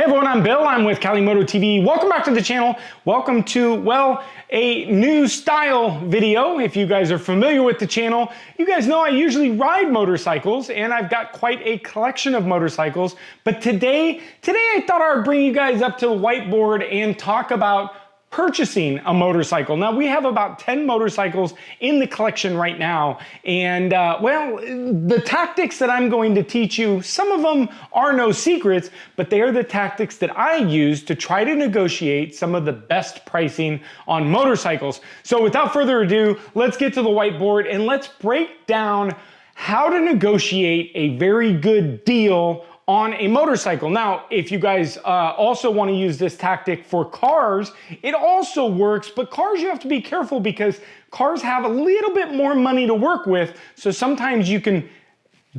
Hey everyone, I'm Bill. I'm with Cali Moto TV. Welcome back to the channel. Welcome to, well, a new style video. If you guys are familiar with the channel, you guys know I usually ride motorcycles and I've got quite a collection of motorcycles. But today I thought I would bring you guys up to the whiteboard and talk about purchasing a motorcycle. Now we have about 10 motorcycles in the collection right now, and well, the tactics that I'm going to teach you, some of them are no secrets, but they are the tactics that I use to try to negotiate some of the best pricing on motorcycles. So without further ado, let's get to the whiteboard and let's break down how to negotiate a very good deal on a motorcycle. Now, if you guys also want to use this tactic for cars, it also works, but cars you have to be careful because cars have a little bit more money to work with. So sometimes you can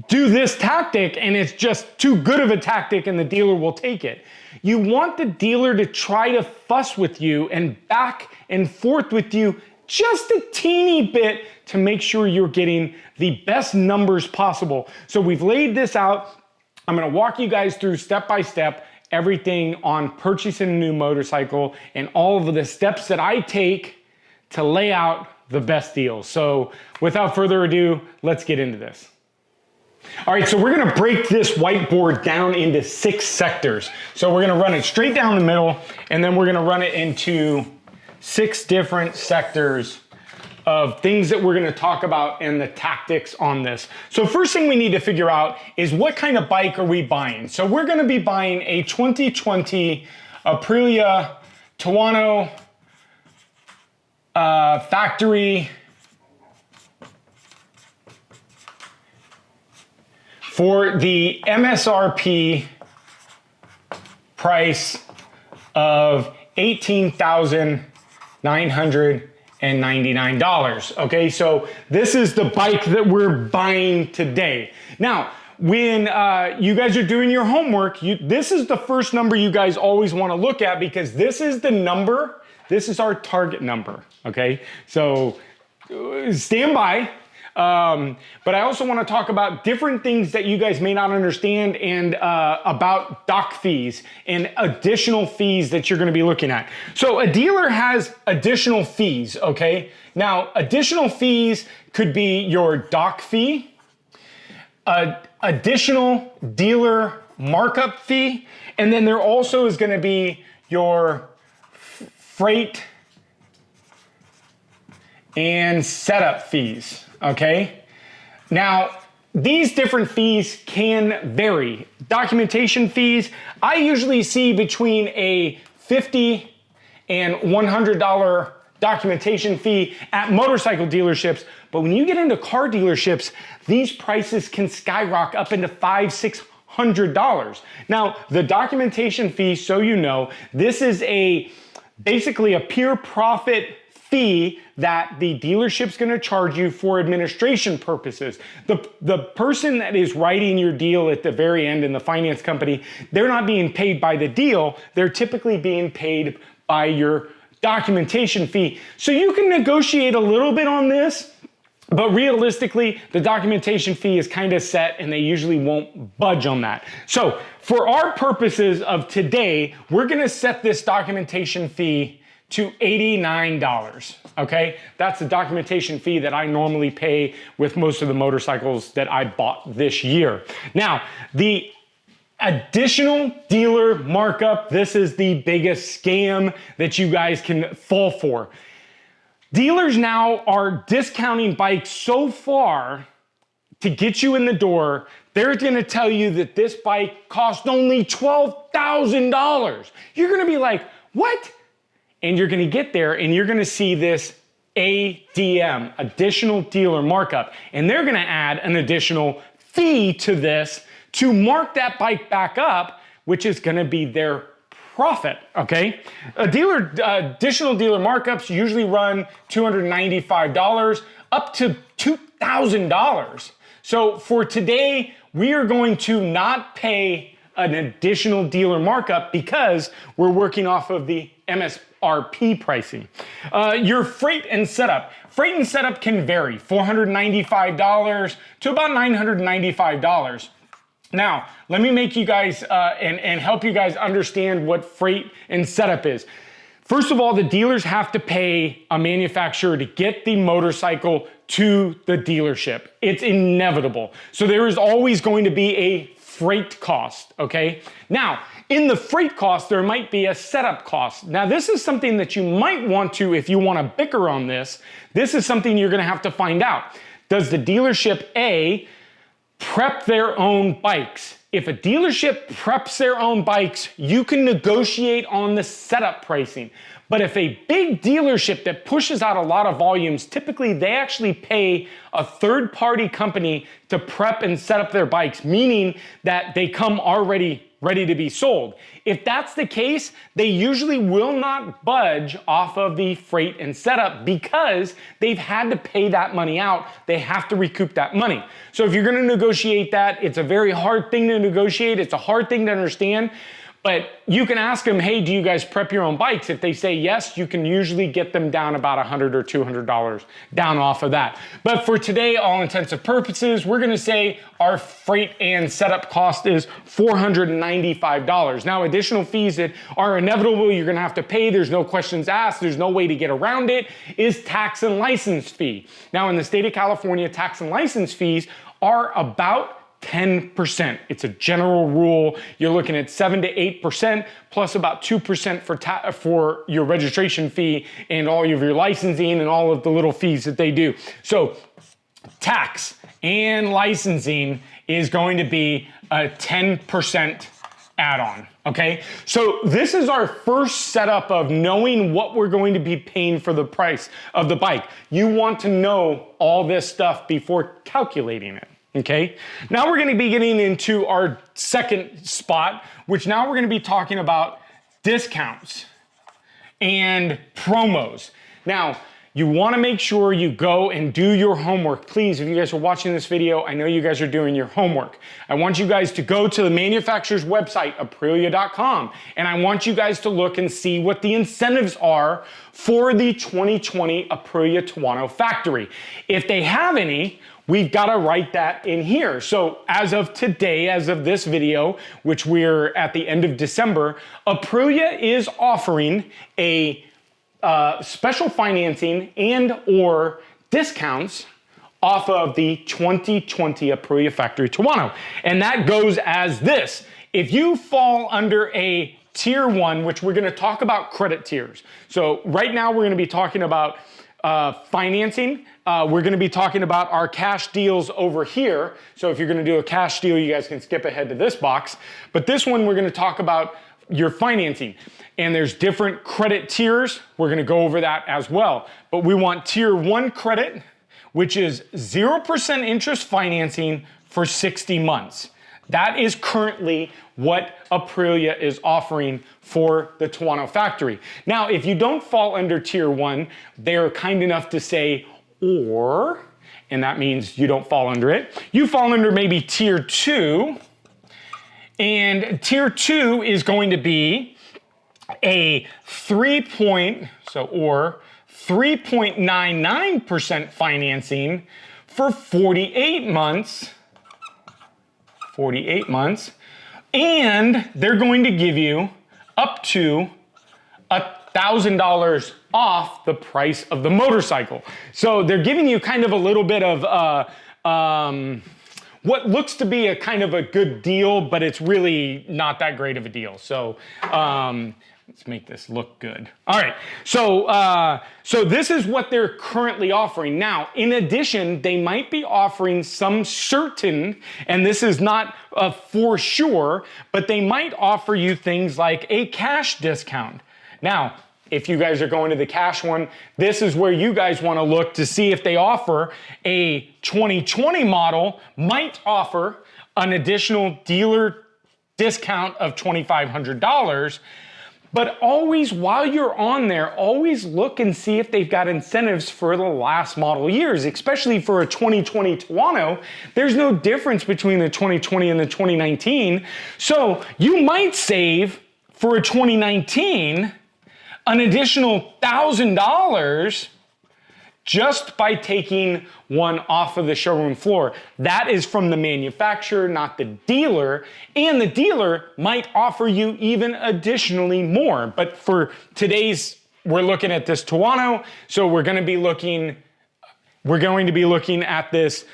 do this tactic and it's just too good of a tactic and the dealer will take it. You want the dealer to try to fuss with you and back and forth with you just a teeny bit to make sure you're getting the best numbers possible. So we've laid this out. I'm gonna walk you guys through step by step everything on purchasing a new motorcycle and all of the steps that I take to lay out the best deals. So without further ado, let's get into this. All right, so we're gonna break this whiteboard down into 6 sectors. So we're gonna run it straight down the middle and then we're gonna run it into 6 different sectors of things that we're gonna talk about and the tactics on this. So first thing we need to figure out is what kind of bike are we buying? So we're gonna be buying a 2020 Aprilia Tuono factory for the MSRP price of $18,999. Okay, so this is the bike that we're buying today. Now, when you guys are doing your homework, this is the first number you guys always want to look at because this is the number, this is our target number, okay? So stand by. But I also want to talk about different things that you guys may not understand and about dock fees and additional fees that you're going to be looking at. So a dealer has additional fees, okay? Now, additional fees could be your dock fee, additional dealer markup fee, and then there also is going to be your freight and setup fees. Okay, now these different fees can vary. Documentation fees, I usually see between a $50 and $100 documentation fee at motorcycle dealerships, but when you get into car dealerships, these prices can skyrocket up into $500, $600. Now, the documentation fee, so you know, this is basically a pure profit fee that the dealership's gonna charge you for administration purposes. The person that is writing your deal at the very end in the finance company, they're not being paid by the deal, they're typically being paid by your documentation fee. So you can negotiate a little bit on this, but realistically, the documentation fee is kind of set and they usually won't budge on that. So for our purposes of today, we're gonna set this documentation fee to $89, okay? That's the documentation fee that I normally pay with most of the motorcycles that I bought this year. Now, the additional dealer markup, this is the biggest scam that you guys can fall for. Dealers now are discounting bikes so far to get you in the door, they're gonna tell you that this bike cost only $12,000. You're gonna be like, what? And you're gonna get there and you're gonna see this ADM, additional dealer markup, and they're gonna add an additional fee to this to mark that bike back up, which is gonna be their profit, okay? Additional dealer markups usually run $295 up to $2,000. So for today, we are going to not pay an additional dealer markup because we're working off of the MSRP pricing. Your freight and setup. Freight and setup can vary, $495 to about $995. Now, let me make you guys and help you guys understand what freight and setup is. First of all, the dealers have to pay a manufacturer to get the motorcycle to the dealership. It's inevitable. So there is always going to be a freight cost, okay? Now, in the freight cost, there might be a setup cost. Now, this is something that you might want to, if you want to bicker on this is something you're going to have to find out. Does the dealership A prep their own bikes? If a dealership preps their own bikes, you can negotiate on the setup pricing. But if a big dealership that pushes out a lot of volumes, typically they actually pay a third-party company to prep and set up their bikes, meaning that they come already ready to be sold. If that's the case, they usually will not budge off of the freight and setup because they've had to pay that money out. They have to recoup that money. So if you're gonna negotiate that, it's a very hard thing to negotiate. It's a hard thing to understand. But you can ask them, hey, do you guys prep your own bikes? If they say yes, you can usually get them down about $100 or $200 down off of that. But for today, all intents and purposes, we're gonna say our freight and setup cost is $495. Now, additional fees that are inevitable, you're gonna have to pay, there's no questions asked, there's no way to get around it, is tax and license fee. Now, in the state of California, tax and license fees are about 10%. It's a general rule. You're looking at 7 to 8% plus about 2% for your registration fee and all of your licensing and all of the little fees that they do. So tax and licensing is going to be a 10% add-on, okay? So this is our first setup of knowing what we're going to be paying for the price of the bike. You want to know all this stuff before calculating it. Okay, now we're gonna be getting into our second spot, which now we're gonna be talking about discounts and promos. Now, you wanna make sure you go and do your homework. Please, if you guys are watching this video, I know you guys are doing your homework. I want you guys to go to the manufacturer's website, Aprilia.com, and I want you guys to look and see what the incentives are for the 2020 Aprilia Tuono factory. If they have any, we've got to write that in here. So as of today, as of this video, which we're at the end of December, Aprilia is offering a special financing and or discounts off of the 2020 Aprilia Factory Tuono. And that goes as this. If you fall under a tier 1, which we're going to talk about credit tiers. So right now we're going to be talking about financing. We're going to be talking about our cash deals over here. So if you're going to do a cash deal, you guys can skip ahead to this box. But this one, we're going to talk about your financing. And there's different credit tiers. We're going to go over that as well. But we want tier 1 credit, which is 0% interest financing for 60 months. That is currently what Aprilia is offering for the Tuono factory. Now, if you don't fall under tier 1, they're kind enough to say, or, and that means you don't fall under it. You fall under maybe tier 2, and tier 2 is going to be a 3.99% financing for 48 months. 48 months, and they're going to give you up to $1,000 off the price of the motorcycle. So they're giving you kind of a little bit of what looks to be a kind of a good deal, but it's really not that great of a deal. So let's make this look good. All right, so this is what they're currently offering. Now, in addition, they might be offering some certain, and this is not for sure, but they might offer you things like a cash discount. Now, if you guys are going to the cash one, this is where you guys want to look to see if they offer a 2020 model, might offer an additional dealer discount of $2,500. But always, while you're on there, always look and see if they've got incentives for the last model years, especially for a 2020 Tuono. There's no difference between the 2020 and the 2019. So you might save for a 2019 an additional $1,000 just by taking one off of the showroom floor. That is from the manufacturer, not the dealer, and the dealer might offer you even additionally more. But for today's, we're looking at this Tuono, so we're going to be looking at this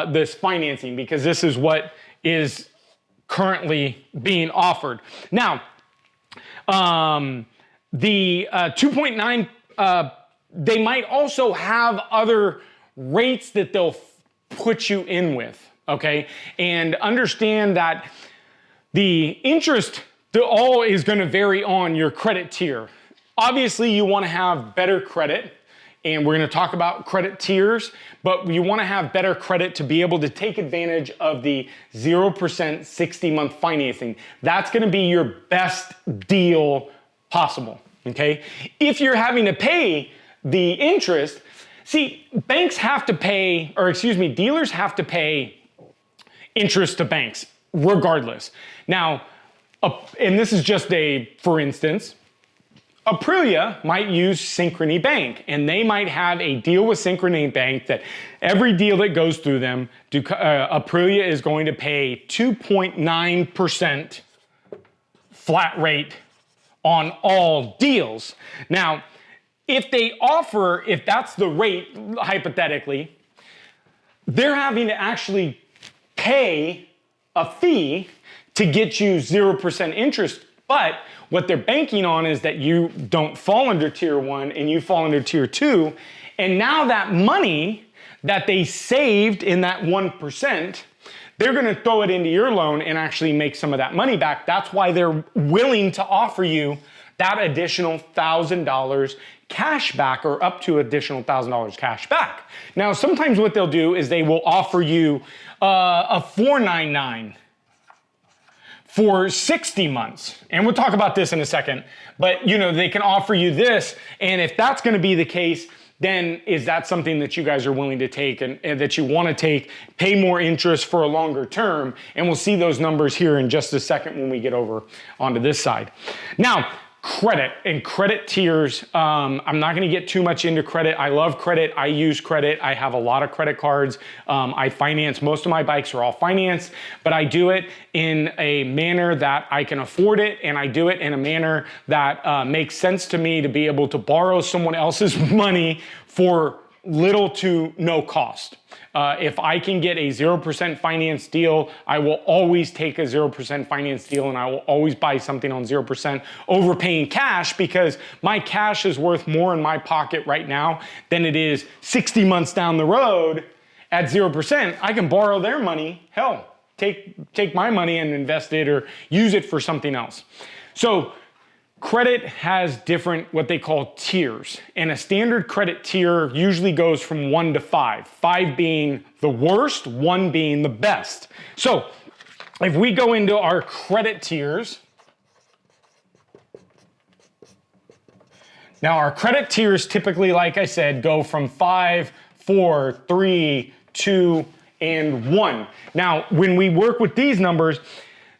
this financing, because this is what is currently being offered. Now, the 2.9, they might also have other rates that they'll put you in with, okay? And understand that the interest all is going to vary on your credit tier. Obviously, you want to have better credit, and we're going to talk about credit tiers, but you want to have better credit to be able to take advantage of the 0% 60-month financing. That's going to be your best deal possible, okay? If you're having to pay the interest, see, banks have to pay, or excuse me, dealers have to pay interest to banks regardless. Now, and this is just for instance, Aprilia might use Synchrony Bank, and they might have a deal with Synchrony Bank that every deal that goes through them, Aprilia is going to pay 2.9% flat rate on all deals. Now, if that's the rate, hypothetically, they're having to actually pay a fee to get you 0% interest, but what they're banking on is that you don't fall under tier 1 and you fall under tier 2. And now that money that they saved in that 1%, they're going to throw it into your loan and actually make some of that money back. That's why they're willing to offer you that additional $1,000 cash back, or up to additional $1,000 cash back. Now, sometimes what they'll do is they will offer you a $499 for 60 months. And we'll talk about this in a second, but they can offer you this. And if that's going to be the case, then is that something that you guys are willing to take and that you want to take, pay more interest for a longer term? And we'll see those numbers here in just a second when we get over onto this side. Now, credit and credit tiers. I'm not going to get too much into credit. I love credit. I use credit. I have a lot of credit cards. I finance. Most of my bikes are all financed, but I do it in a manner that I can afford it, and I do it in a manner that makes sense to me to be able to borrow someone else's money for little to no cost. If I can get a 0% finance deal, I will always take a 0% finance deal, and I will always buy something on 0% over paying cash, because my cash is worth more in my pocket right now than it is 60 months down the road at 0%. I can borrow their money, hell, take my money and invest it or use it for something else. So credit has different, what they call tiers, and a standard credit tier usually goes from 1 to 5, 5 being the worst, 1 being the best. So if we go into our credit tiers, now our credit tiers typically, like I said, go from 5, 4, 3, 2, and 1. Now, when we work with these numbers,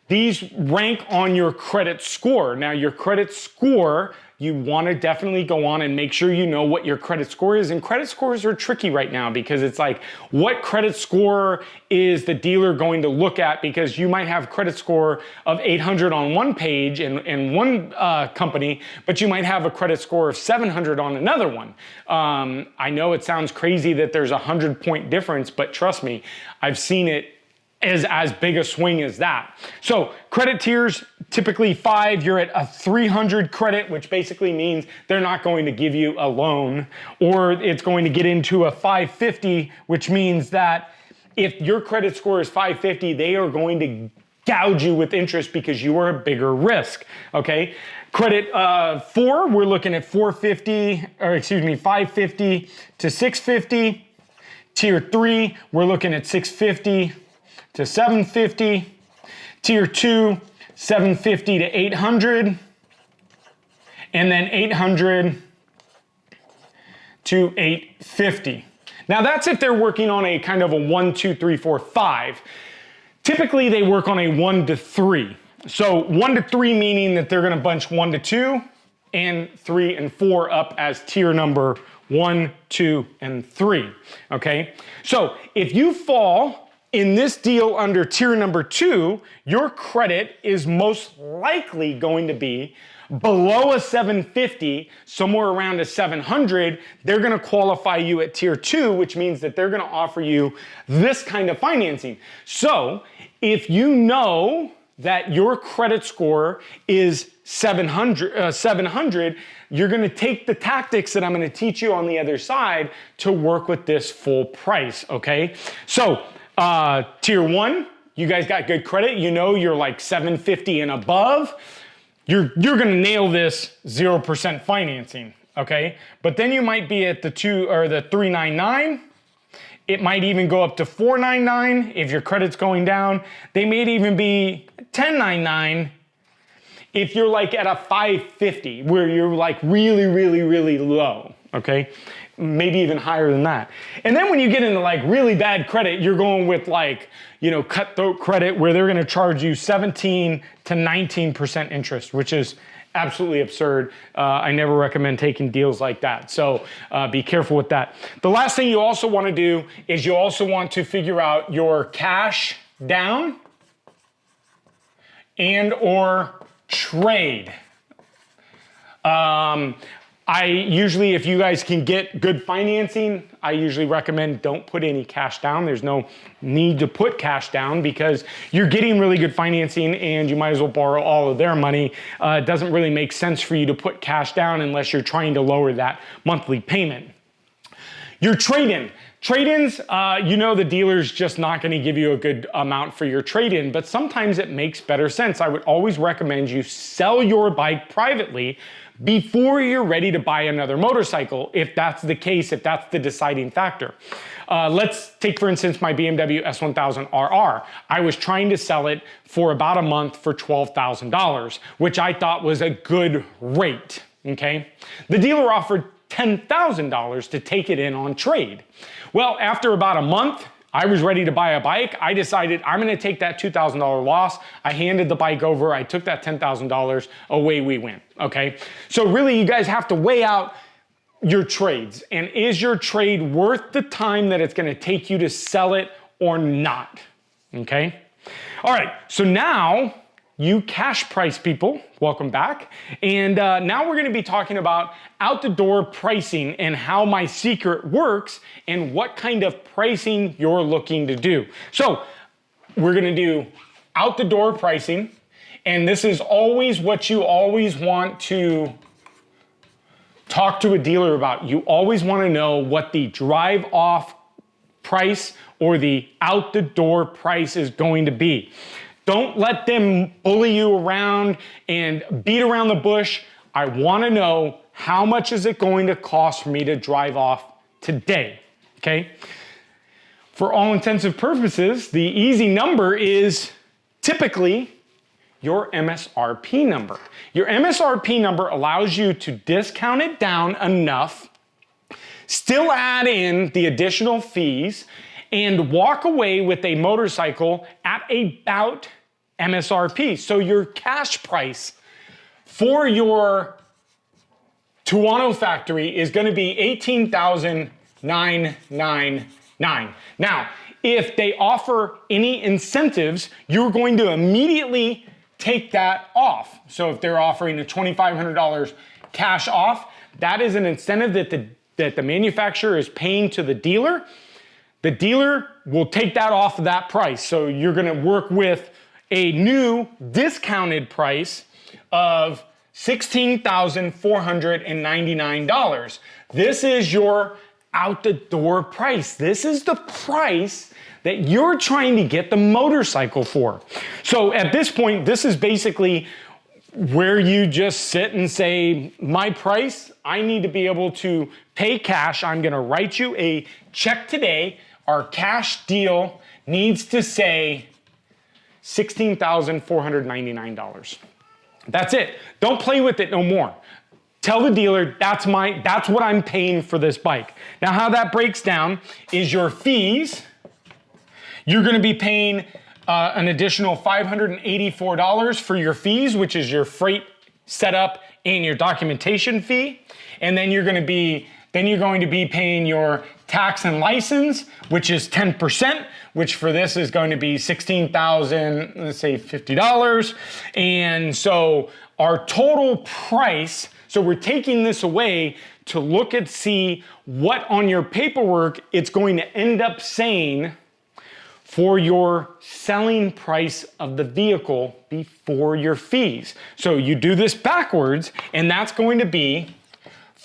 these rank on your credit score. Now, your credit score, you want to definitely go on and make sure you know what your credit score is. And credit scores are tricky right now, because it's like, what credit score is the dealer going to look at? Because you might have credit score of 800 on one page in one company, but you might have a credit score of 700 on another one. I know it sounds crazy that there's a 100-point difference, but trust me, I've seen it as big a swing as that. So credit tiers, typically 5, you're at a 300 credit, which basically means they're not going to give you a loan, or it's going to get into a 550, which means that if your credit score is 550, they are going to gouge you with interest because you are a bigger risk, okay? Credit 4, we're looking at 550 to 650. Tier 3, we're looking at 650 to 750, tier 2, 750 to 800, and then 800 to 850. Now that's if they're working on a kind of a 1, 2, 3, 4, 5. Typically they work on a 1 to 3. So 1 to 3 meaning that they're gonna bunch 1 to 2 and 3 and 4 up as tier number 1, 2, and 3, okay? So if you fall in this deal under tier number 2, your credit is most likely going to be below a 750, somewhere around a 700. They're gonna qualify you at tier 2, which means that they're gonna offer you this kind of financing. So if you know that your credit score is 700, you're gonna take the tactics that I'm gonna teach you on the other side to work with this full price, okay? So tier 1, you guys got good credit, you know you're like 750 and above, you're gonna nail this 0% financing, okay? But then you might be at the 399, it might even go up to 499 if your credit's going down. They may even be 1099 if you're like at a 550 where you're like really, really, really low, okay? Maybe even higher than that. And then when you get into like really bad credit, you're going with like, you know, cutthroat credit where they're gonna charge you 17 to 19% interest, which is absolutely absurd. I never recommend taking deals like that. So be careful with that. The last thing you also want to do is you also want to figure out your cash down and or trade. I usually, if you guys can get good financing, I usually recommend don't put any cash down. There's no need to put cash down because you're getting really good financing and you might as well borrow all of their money. It doesn't really make sense for you to put cash down unless you're trying to lower that monthly payment. Your trade-in. Trade-ins, you know the dealer's just not gonna give you a good amount for your trade-in, but sometimes it makes better sense. I would always recommend you sell your bike privately before you're ready to buy another motorcycle, if that's the case, if that's the deciding factor. Let's take, for instance, my BMW S1000RR. I was trying to sell it for about a month for $12,000, which I thought was a good rate, okay? The dealer offered $10,000 to take it in on trade. Well, after about a month, I was ready to buy a bike. I decided I'm gonna take that $2,000 loss. I handed the bike over. I took that $10,000, away we went, okay? So really you guys have to weigh out your trades. And is your trade worth the time that it's gonna take you to sell it or not, okay? All right, so now you cash price people, welcome back. And now we're gonna be talking about out the door pricing and how my secret works and what kind of pricing you're looking to do. So we're gonna do out the door pricing, and this is always what you always want to talk to a dealer about. You always wanna know what the drive off price or the out the door price is going to be. Don't let them bully you around and beat around the bush. I wanna know how much is it going to cost for me to drive off today, okay? For all intensive purposes, the easy number is typically your MSRP number. Your MSRP number allows you to discount it down enough, still add in the additional fees, and walk away with a motorcycle at about MSRP. So your cash price for your Tuono factory is gonna be $18,999. Now, if they offer any incentives, you're going to immediately take that off. So if they're offering a $2,500 cash off, that is an incentive that the manufacturer is paying to the dealer. The dealer will take that off of that price. So you're gonna work with a new discounted price of $16,499. This is your out the door price. This is the price that you're trying to get the motorcycle for. So at this point, this is basically where you just sit and say, my price, I need to be able to pay cash. I'm gonna write you a check today. Our cash deal needs to say $16,499. That's it. Don't play with it no more. Tell the dealer that's what I'm paying for this bike. Now how that breaks down is your fees. You're gonna be paying an additional $584 for your fees, which is your freight setup and your documentation fee. And then you're gonna be Then you're going to be paying your tax and license, which is 10%, which for this is going to be $16,000, let's say $50. And so our total price, so we're taking this away to look and see what on your paperwork it's going to end up saying for your selling price of the vehicle before your fees. So you do this backwards, and that's going to be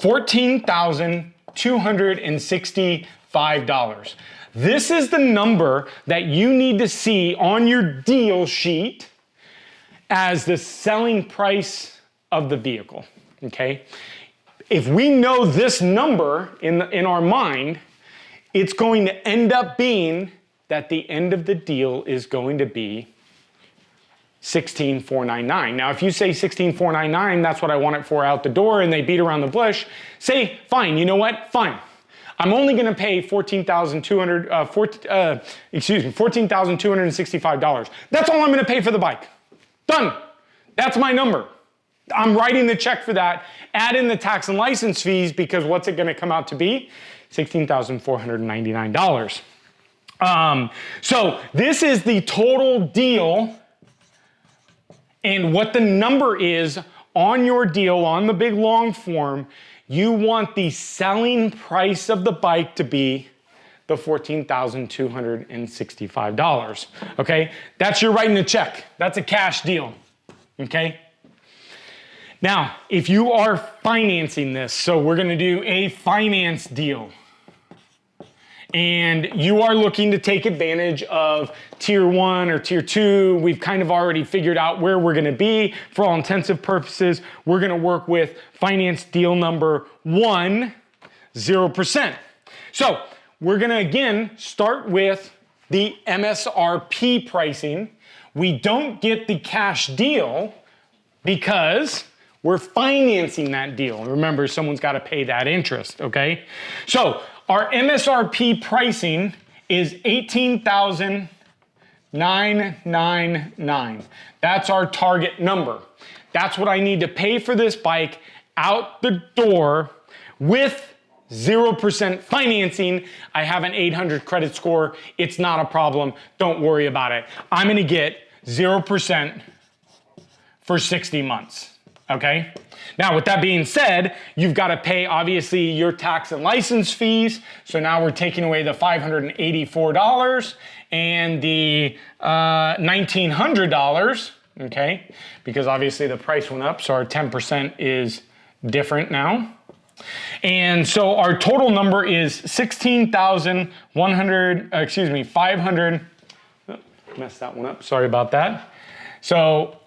$14,265. This is the number that you need to see on your deal sheet as the selling price of the vehicle, okay? If we know this number in our mind, it's going to end up being that the end of the deal is going to be $16,499. Now, if you say $16,499, that's what I want it for out the door, and they beat around the bush, say, fine, you know what? Fine. I'm only gonna pay $14,265. That's all I'm gonna pay for the bike. Done. That's my number. I'm writing the check for that. Add in the tax and license fees, because what's it gonna come out to be? $16,499. So this is the total deal, and what the number is on your deal on the big long form. You want the selling price of the bike to be the $14,265, okay? That's your writing a check. That's a cash deal, okay? Now, if you are financing this, so we're gonna do a finance deal, and you are looking to take advantage of tier 1 or tier 2, we've kind of already figured out where we're gonna be. For all intensive purposes, we're gonna work with finance deal number 1, 0%. So we're gonna again start with the MSRP pricing. We don't get the cash deal because we're financing that deal. Remember, someone's gotta pay that interest, okay? So our MSRP pricing is $18,999. That's our target number. That's what I need to pay for this bike out the door with 0% financing. I have an 800 credit score. It's not a problem. Don't worry about it. I'm gonna get 0% for 60 months, okay? Now, with that being said, you've got to pay, obviously, your tax and license fees. So now we're taking away the $584 and the $1,900, okay? Because obviously the price went up, so our 10% is different now. And so our total number is 500, messed that one up, sorry about that. So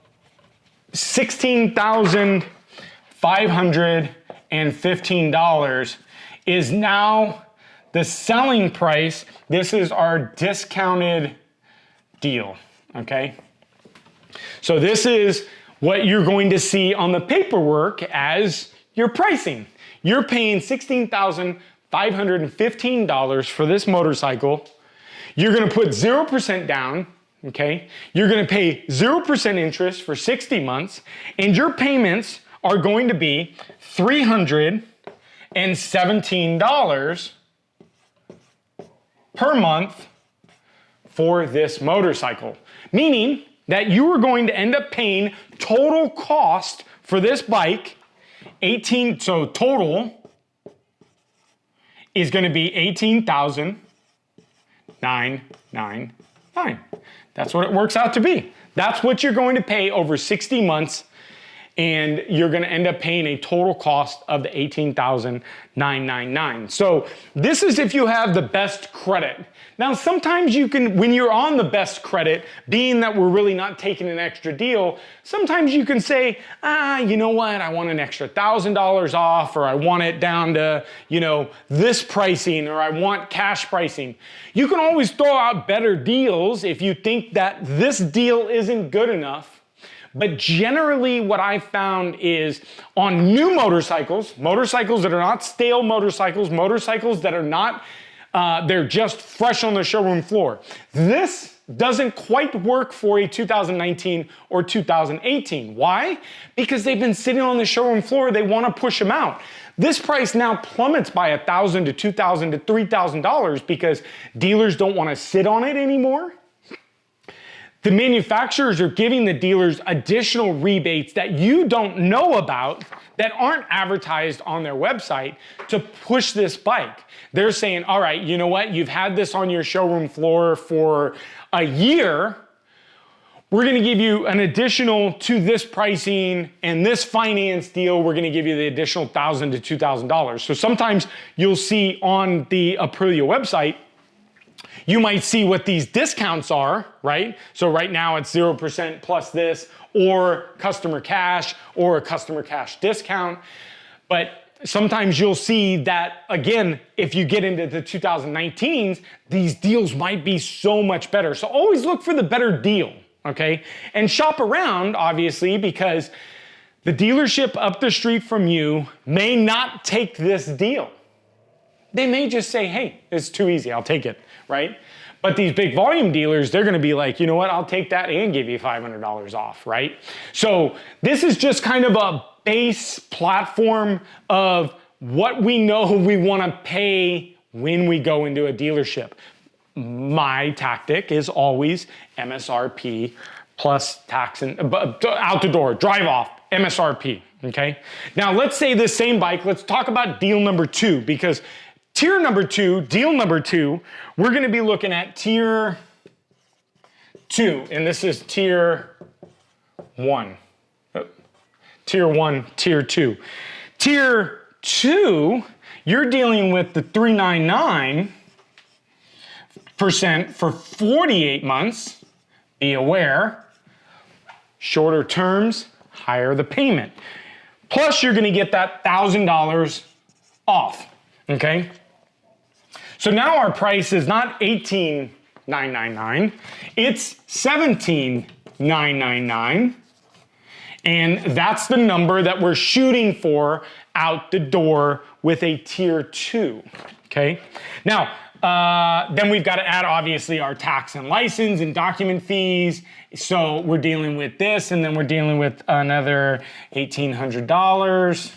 $16,515 is now the selling price. This is our discounted deal, okay? So this is what you're going to see on the paperwork as your pricing. You're paying $16,515 for this motorcycle. You're gonna put 0% down, okay? You're gonna pay 0% interest for 60 months, and your payments are going to be $317 per month for this motorcycle. Meaning that you are going to end up paying total cost for this bike, so total is gonna be $18,999. That's what it works out to be. That's what you're going to pay over 60 months, and you're gonna end up paying a total cost of the $18,999. So this is if you have the best credit. Now, sometimes you can, when you're on the best credit, being that we're really not taking an extra deal, sometimes you can say, you know what, I want an extra $1,000 off, or I want it down to, this pricing, or I want cash pricing. You can always throw out better deals if you think that this deal isn't good enough. But generally what I found is on new motorcycles that are not stale motorcycles that are not, they're just fresh on the showroom floor. This doesn't quite work for a 2019 or 2018. Why? Because they've been sitting on the showroom floor, they want to push them out. This price now plummets by $1,000 to $2,000 to $3,000 because dealers don't want to sit on it anymore. The manufacturers are giving the dealers additional rebates that you don't know about, that aren't advertised on their website, to push this bike. They're saying, all right, you know what? You've had this on your showroom floor for a year. We're going to give you an additional to this pricing and this finance deal. We're going to give you the additional $1,000 to $2,000. So sometimes you'll see on the Aprilia website, you might see what these discounts are, right? So right now it's 0% plus this, or customer cash, or a customer cash discount. But sometimes you'll see that, again, if you get into the 2019s, these deals might be so much better. So always look for the better deal, okay? And shop around, obviously, because the dealership up the street from you may not take this deal. They may just say, hey, it's too easy, I'll take it, right? But these big volume dealers, they're gonna be like, you know what, I'll take that and give you $500 off, right? So this is just kind of a base platform of what we know we wanna pay when we go into a dealership. My tactic is always MSRP plus tax and out the door, drive off, MSRP, okay? Now let's say this same bike, let's talk about deal number 2, because tier number 2, deal number 2, we're gonna be looking at tier 2, and this is tier 1. Tier 1, tier 2. Tier 2, you're dealing with the 399% for 48 months. Be aware, shorter terms, higher the payment. Plus, you're gonna get that $1,000 off, okay? So now our price is not $18,999, it's $17,999. And that's the number that we're shooting for out the door with a tier 2, okay? Now, then we've got to add, obviously, our tax and license and document fees. So we're dealing with this, and then we're dealing with another $1,800.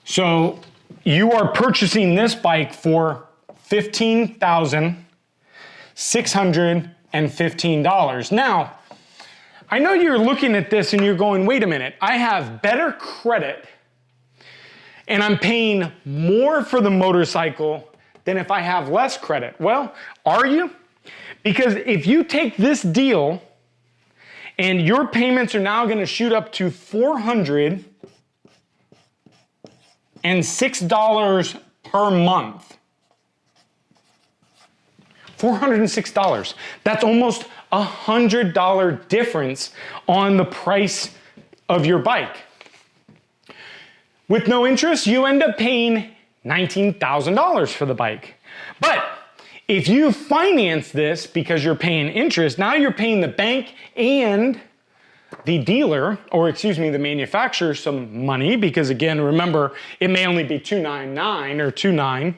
So you are purchasing this bike for $15,615. Now, I know you're looking at this and you're going, wait a minute, I have better credit and I'm paying more for the motorcycle than if I have less credit. Well, are you? Because if you take this deal and your payments are now gonna shoot up to $406 per month. $406. That's almost $100 difference on the price of your bike. With no interest, you end up paying $19,000 for the bike. But if you finance this because you're paying interest, now you're paying the bank and the dealer, or excuse me, the manufacturer some money, because again, remember, it may only be $299 or $299.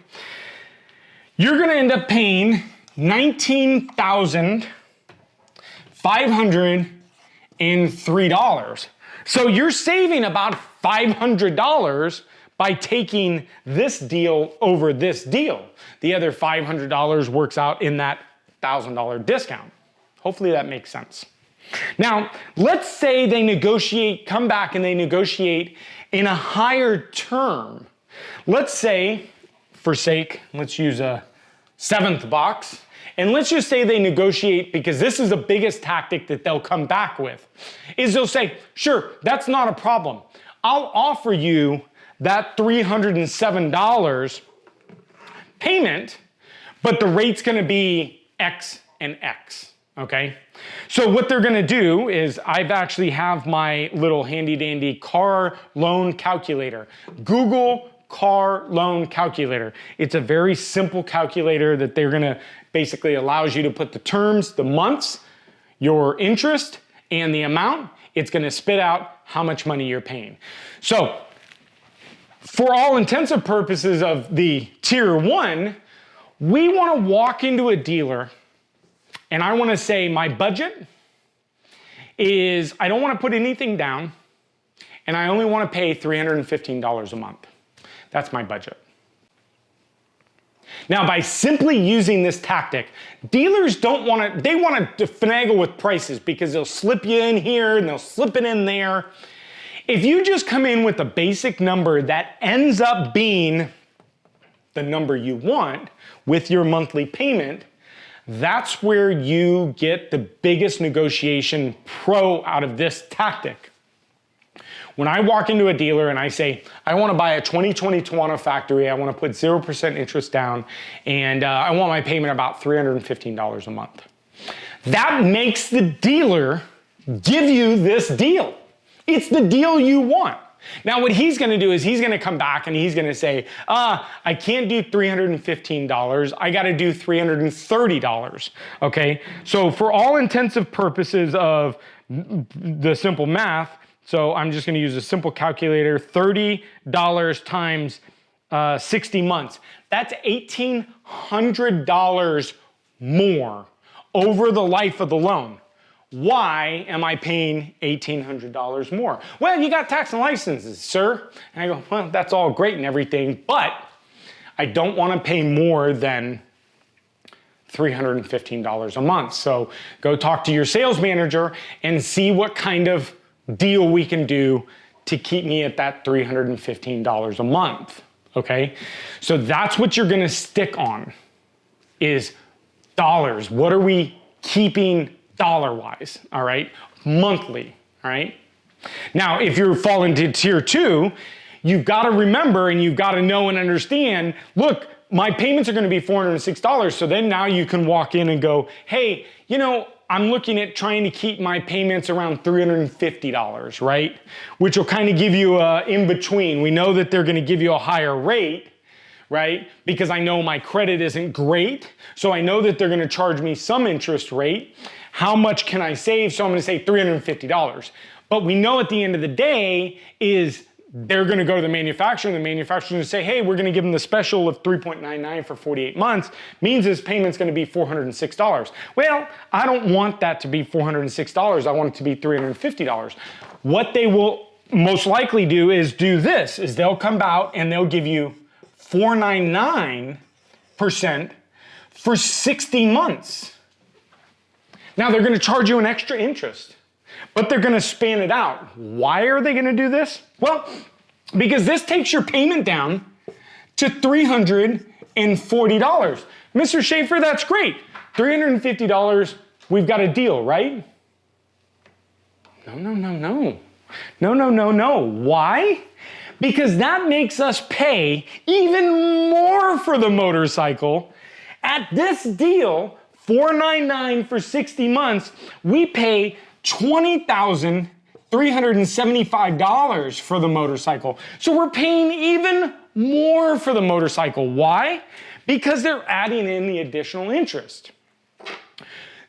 You're gonna end up paying $19,503. So you're saving about $500 by taking this deal over this deal. The other $500 works out in that $1,000 discount. Hopefully that makes sense. Now, let's say they negotiate, come back and they negotiate in a higher term. Let's say, for sake, let's use a 7th box, and let's just say they negotiate, because this is the biggest tactic that they'll come back with, is they'll say, sure, that's not a problem. I'll offer you that $307 payment, but the rate's gonna be X and X, okay? So what they're gonna do is, I've actually have my little handy dandy car loan calculator. Google car loan calculator. It's a very simple calculator that they're gonna basically allows you to put the terms, the months, your interest, and the amount. It's gonna spit out how much money you're paying. So for all intents and purposes of the tier 1, We want to walk into a dealer and I want to say my budget is I don't want to put anything down and I only want to pay $315 a month. That's my budget. Now, by simply using this tactic, dealers don't want to, they want to finagle with prices because they'll slip you in here and they'll slip it in there. If you just come in with a basic number that ends up being the number you want with your monthly payment, that's where you get the biggest negotiation pro out of this tactic. When I walk into a dealer and I say, I want to buy a 2020 Toronto factory, I want to put 0% interest down, and I want my payment about $315 a month. That makes the dealer give you this deal. It's the deal you want. Now what he's going to do is he's going to come back and he's going to say, I can't do $315, I got to do $330, okay? So for all intensive purposes of the simple math, so I'm just going to use a simple calculator, $30 times 60 months. That's $1,800 more over the life of the loan. Why am I paying $1,800 more? Well, you got tax and licenses, sir. And I go, well, that's all great and everything, but I don't want to pay more than $315 a month. So go talk to your sales manager and see what kind of deal we can do to keep me at that $315 a month, okay? So that's what you're gonna stick on, is dollars. What are we keeping dollar-wise, all right? Monthly, all right? Now, if you're falling to tier 2, you've gotta remember and you've gotta know and understand, look, my payments are gonna be $406, so then now you can walk in and go, hey, you know, I'm looking at trying to keep my payments around $350, right? Which will kind of give you a in between. We know that they're going to give you a higher rate, right? Because I know my credit isn't great. So I know that they're going to charge me some interest rate. How much can I save? So I'm going to say $350. But we know at the end of the day is they're going to go to the manufacturer, and the manufacturer's going to say, hey, we're going to give them the special of 3.99 for 48 months, means his payment's going to be $406. Well, I don't want that to be $406. I want it to be $350. What they will most likely do is this, is they'll come out and they'll give you 4.99% for 60 months. Now, they're going to charge you an extra interest, but they're going to span it out. Why are they going to do this? Well, because this takes your payment down to $340. Mr. Schaefer, that's great. $350, we've got a deal, right? No. Why? Because that makes us pay even more for the motorcycle. At this deal, $499 for 60 months, we pay $20,375 for the motorcycle. So we're paying even more for the motorcycle. Why? Because they're adding in the additional interest.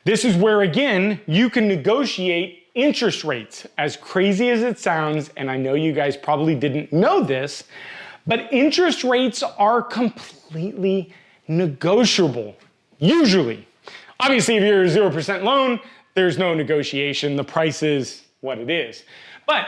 This is where, again, you can negotiate interest rates. As crazy as it sounds, and I know you guys probably didn't know this, but interest rates are completely negotiable, usually. Obviously, if you're a 0% loan, there's no negotiation. The price is what it is. But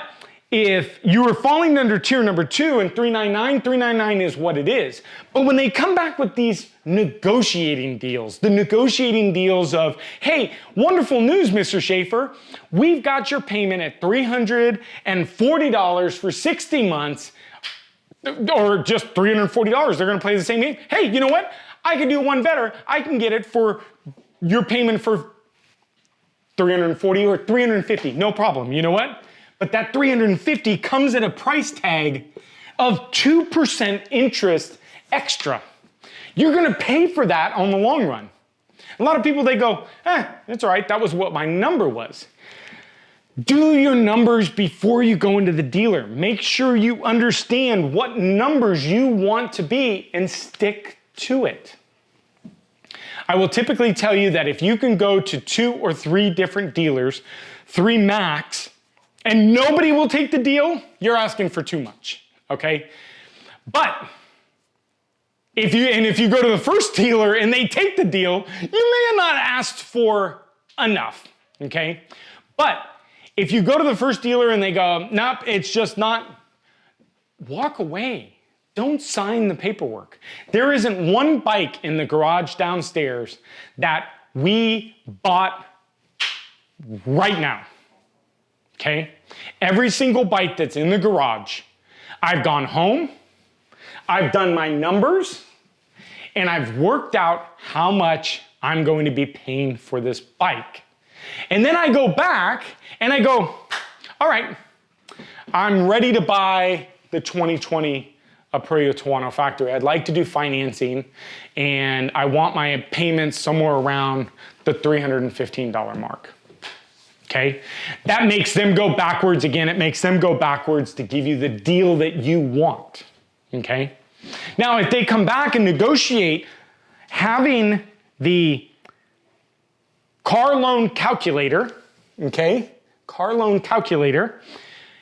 if you were falling under tier number 2 and $399 is what it is. But when they come back with these negotiating deals, the negotiating deals of, hey, wonderful news, Mr. Schaefer, we've got your payment at $340 for 60 months, or just $340. They're going to play the same game. Hey, you know what? I can do one better. I can get it for your payment for $340 or $350, no problem. You know what? But that $350 comes at a price tag of 2% interest extra. You're gonna pay for that on the long run. A lot of people, they go, it's all right, that was what my number was. Do your numbers before you go into the dealer. Make sure you understand what numbers you want to be and stick to it. I will typically tell you that if you can go to 2 or 3 different dealers, 3 max, and nobody will take the deal, you're asking for too much, okay? But If you go to the first dealer and they take the deal, you may have not asked for enough, okay? But if you go to the first dealer and they go, nope, it's just not, walk away. Don't sign the paperwork. There isn't one bike in the garage downstairs that we bought right now, okay? Every single bike that's in the garage, I've gone home, I've done my numbers, and I've worked out how much I'm going to be paying for this bike. And then I go back and I go, all right, I'm ready to buy the 2020 Aprilia Tuono factory. I'd like to do financing, and I want my payments somewhere around the $315 mark. Okay? That makes them go backwards again. It makes them go backwards to give you the deal that you want. Okay? Now, if they come back and negotiate having the car loan calculator, okay? Car loan calculator,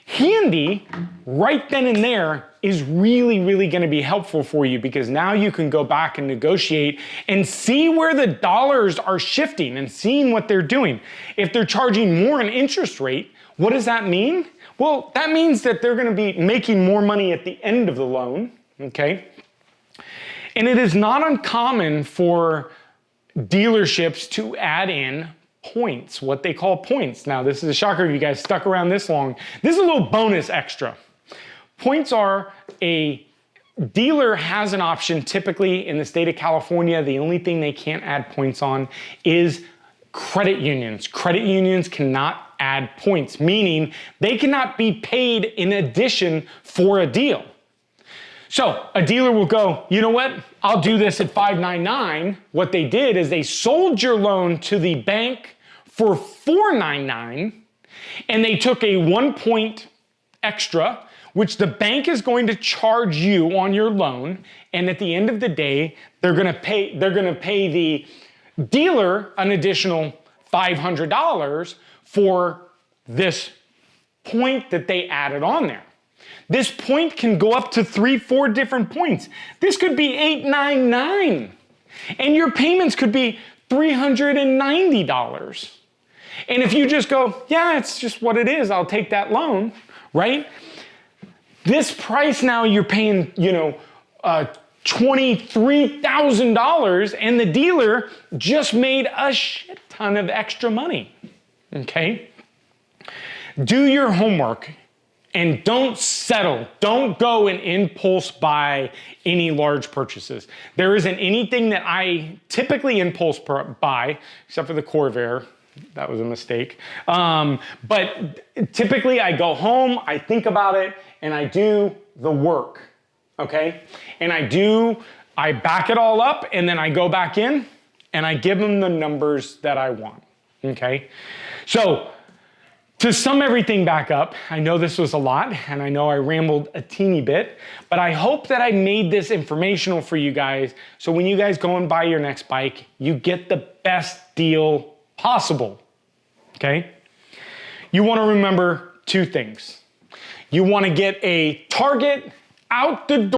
handy right then and there is really, really gonna be helpful for you, because now you can go back and negotiate and see where the dollars are shifting and seeing what they're doing. If they're charging more in interest rate, what does that mean? Well, that means that they're gonna be making more money at the end of the loan, okay? And it is not uncommon for dealerships to add in points, what they call points. Now, this is a shocker if you guys stuck around this long. This is a little bonus extra. Points are a dealer has an option typically in the state of California. The only thing they can't add points on is credit unions. Credit unions cannot add points, meaning they cannot be paid in addition for a deal. So a dealer will go, you know what? I'll do this at $599. What they did is they sold your loan to the bank for $499, and they took a 1 point extra, which the bank is going to charge you on your loan. And at the end of the day, they're gonna pay the dealer an additional $500 for this point that they added on there. This point can go up to 3, 4 different points. This could be $899, and your payments could be $390. And if you just go, yeah, it's just what it is, I'll take that loan, right? This price now you're paying, $23,000, and the dealer just made a shit ton of extra money, okay? Do your homework. And don't settle. Don't go and impulse buy any large purchases. There isn't anything that I typically impulse buy, except for the Corvair. That was a mistake. But typically I go home, I think about it, and I do the work, okay? And I back it all up, and then I go back in, and I give them the numbers that I want, okay? So, to sum everything back up, I know this was a lot, and I know I rambled a teeny bit, but I hope that I made this informational for you guys, so when you guys go and buy your next bike, you get the best deal possible, okay? You wanna remember 2 things. You wanna get a target out the door.